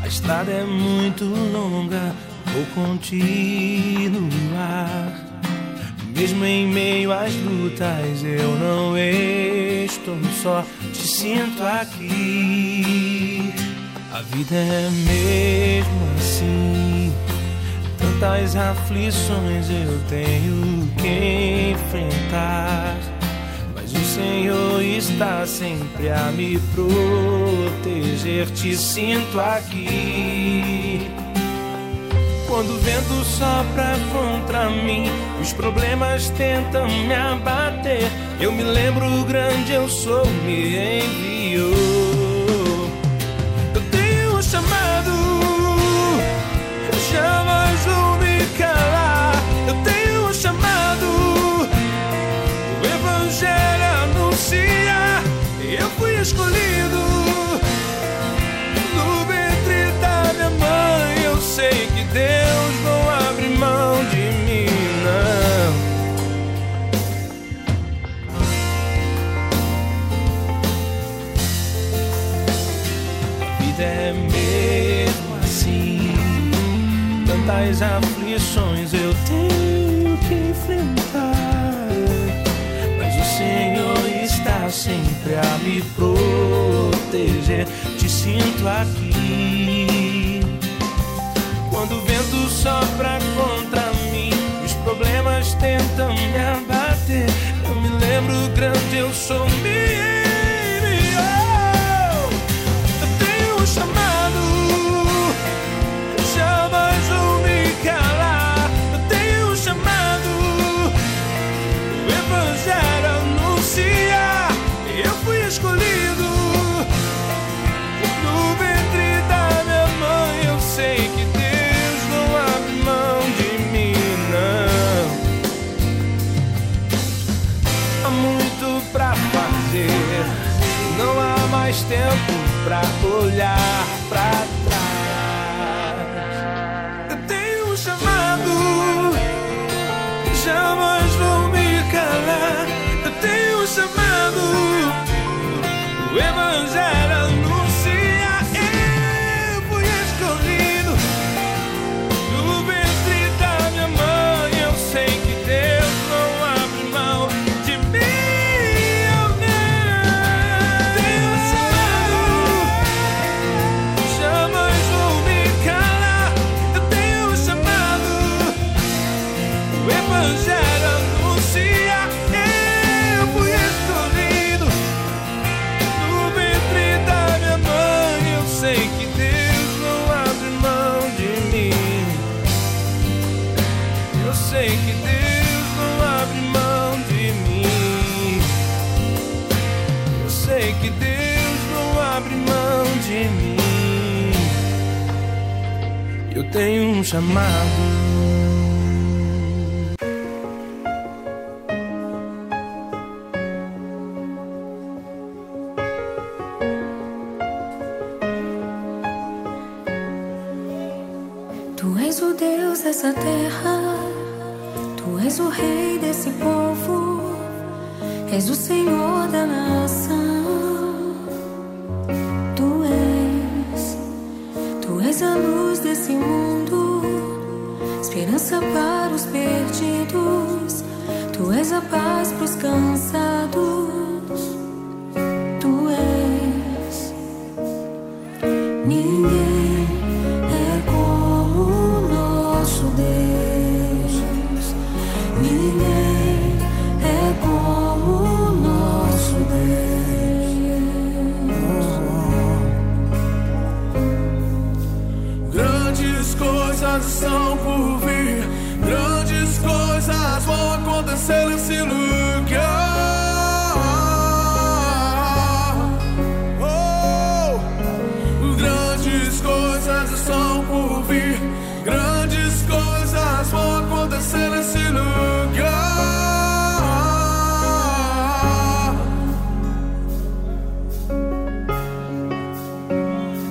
A estrada é muito longa, vou continuar. Mesmo em meio às lutas, eu não estou só, te sinto aqui. A vida é mesmo assim, tantas aflições eu tenho que enfrentar. Mas o Senhor está sempre a me proteger, te sinto aqui. Quando o vento sopra contra mim, os problemas tentam me abater, eu me lembro o grande eu sou me enviou. Eu tenho um chamado, jamais vou me calar. Eu tenho um chamado, o Evangelho anuncia. Eu fui escolhido no ventre da minha mãe. Eu sei que Deus não abre mão de mim, não. A vida é mesmo assim, tantas aflições eu tenho que enfrentar. Mas o Senhor está sempre a me proteger, te sinto aqui. Quando o vento sopra contra mim, os problemas tentam me abater, eu me lembro grande eu sou me enviou. Eu tenho um chamado, jamais vou me calar. Eu tenho um chamado, o Evangelho anuncia. Eu fui escolhido no ventre da minha mãe. Eu sei que Deus não abre mão de mim, não. Há muito pra fazer, não há mais tempo pra olhar pra trás. Eu tenho um chamado, jamais vou me calar. Eu tenho um chamado, o Evangelho anuncia. Eu fui escolhido no ventre da minha mãe. Eu sei que Deus não abre mão de mim. Eu tenho um chamado, jamais vou me calar. Eu tenho um chamado, o Evangelho anuncia. Eu fui escolhido no ventre da minha mãe. Eu sei que Deus não abre mão de mim. Eu sei que Deus não abre mão de mim. Eu sei que Deus não abre mão de mim. Eu tenho um chamado. Tu és o Deus dessa terra, Tu és o Rei desse povo, és o Senhor da nação. Tu és a luz desse mundo, esperança para os perdidos. Tu és a paz para os cansados. Tu és. Ninguém é como o nosso Deus. Ninguém é como o nosso Deus. Grandes coisas estão por vir, grandes coisas vão acontecer nesse lugar. Grandes coisas estão por vir, grandes coisas vão acontecer nesse lugar.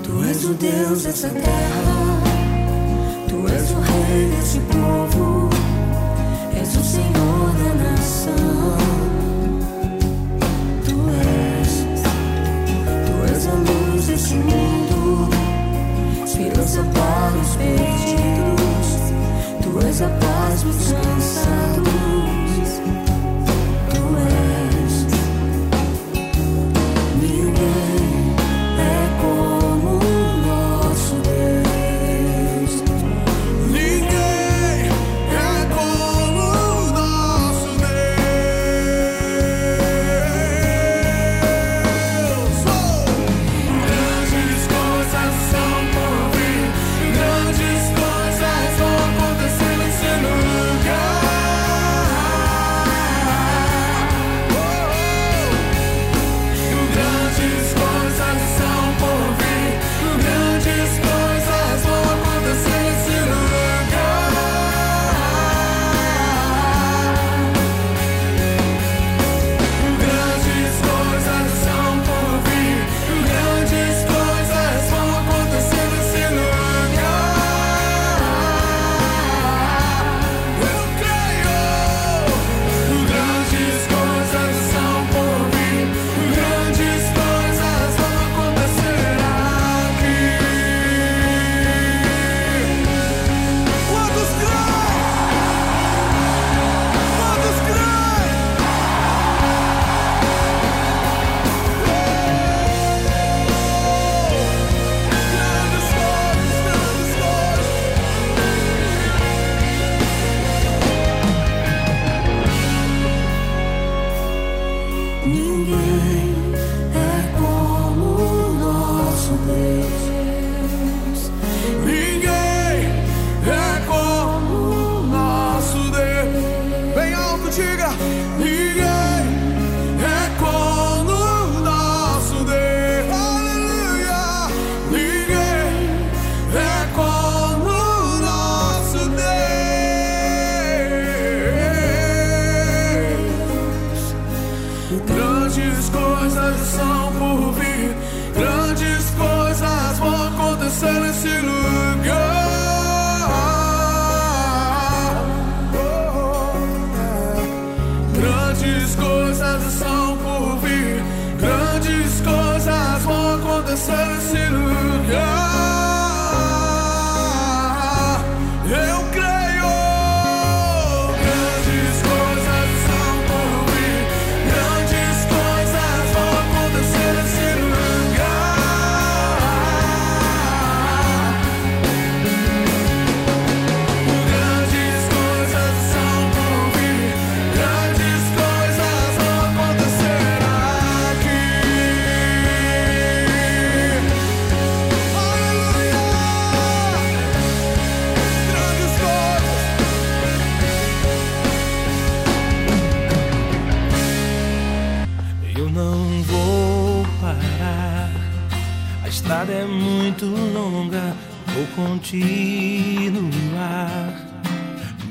Tu és o Deus dessa terra, Tu és o Rei desse povo, és o Senhor da nação. Tu és a luz desse mundo, esperança esperança para os perdidos, tu és a paz dos cansados. Grandes coisas são por vir, grandes coisas vão acontecer nesse lugar. Grandes coisas são por vir, grandes coisas vão acontecer nesse lugar. Eu creio, grandes coisas são por vir, grandes coisas vão acontecer nesse lugar. Grandes coisas são por vir, grandes coisas vão acontecer aqui. Aleluia! Grandes coisas. Eu não vou parar, a estrada é muito longa, vou continuar.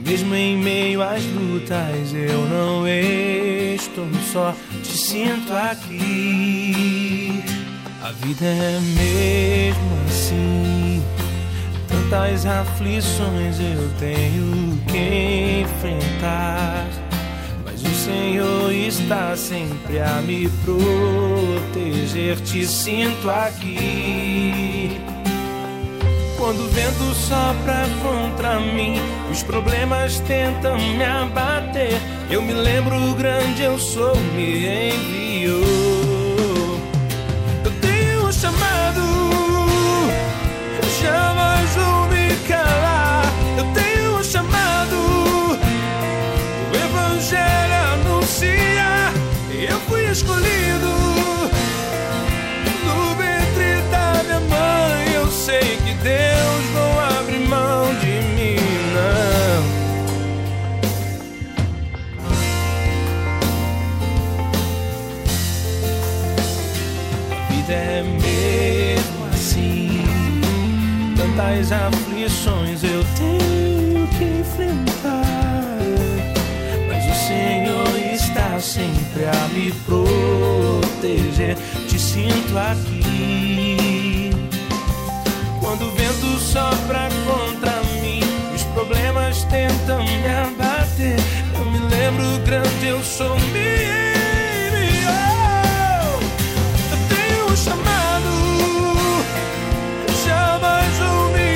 Mesmo em meio às lutas, eu não estou só, te sinto aqui. A vida é mesmo assim, tantas aflições eu tenho que enfrentar. Mas o Senhor está sempre a me proteger, te sinto aqui. Quando o vento sopra contra mim, os problemas tentam me abater, eu me lembro o grande eu sou, me enviou. Eu tenho um chamado, jamais vou me calar. Eu tenho um chamado, o Evangelho anuncia. Eu fui escolhido no ventre da minha mãe. Eu sei que Deus não abre mão de mim, não. A vida é mesmo assim, tantas aflições eu tenho que enfrentar. Mas o Senhor está sempre a me proteger, te sinto aqui. Quando o vento sopra contra mim, os problemas tentam me abater, eu me lembro grande eu sou, me enviou. Eu tenho um chamado, jamais vou me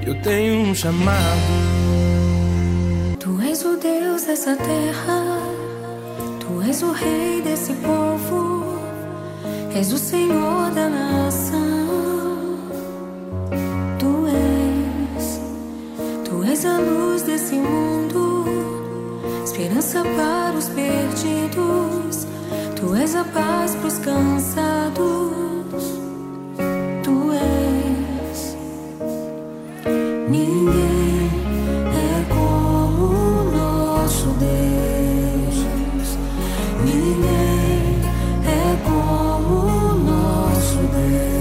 eu tenho um chamado. Tu és o Deus dessa terra, tu és o rei desse povo, és o Senhor da nação. Tu és a luz desse mundo, esperança para os perdidos. Tu és a paz para os cansados. Tu és. Ninguém é como o nosso Deus. Ninguém é como o nosso Deus.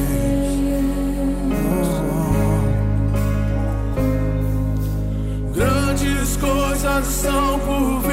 Grandes coisas estão por vir.